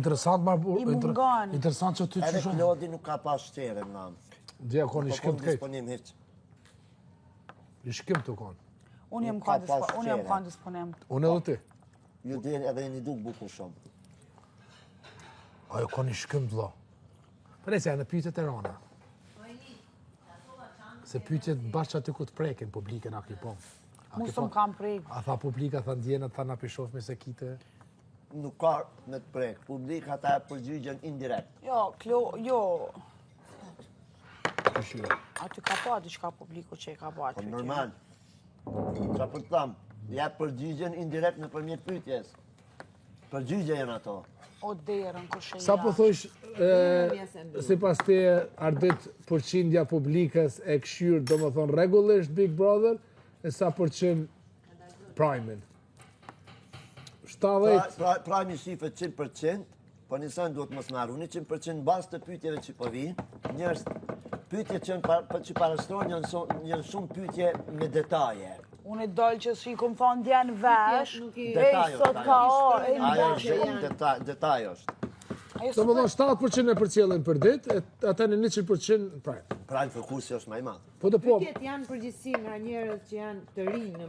interesant interesant që ty Edhe që shumë. Klodi nuk ka pas shtere në namë. Dje kon i shkim të kejtë. Disponim hiç. I shkim të kon. Unë jem ka disponim. Unë edhe ti. Ju dhe edhe një duk bukur shumë. Ajo kon i shkim të lo. Për e se janë pyetjet e rana. Se pyetjet bashkë aty ku të prekin publikën a ki po. Musëm kam prek. A tha publika, tha ndjenët, tha na pishof me se kite. Nuk ka me të prek. Publika ta e përgjigjen indirekt. Jo. Këshira. Aty ka pa diçka publiku që e ka pa aty. Normal. Qa për të thamë, ja përgjigjen indirekt në përmjet pyetjes. Përgjigje janë ato. O derën, kushe Sa po thosh, si pas te ardit përqindja publikës e këshyrë, do më thonë regullisht Big Brother, e sa përqind Prime-in? 70? Prime-i shifet 100%, po njësën duhet mos marru 100% bas të pyetjeve që po vinë. Njërës, pyetjet që parashtrojnë janë shumë pyetje me detaje. Unë e dollë që si kom thonë djenë vesh, Detajo, sot ka o, e ajo në është shumë detaj është. Do më thonë 7% e përcjellin për dit, ata në 100% Prime. Prime fëkusi është më i madh. Po të po, Pyetjet janë përgjithësi nga njerëz që janë të rinj në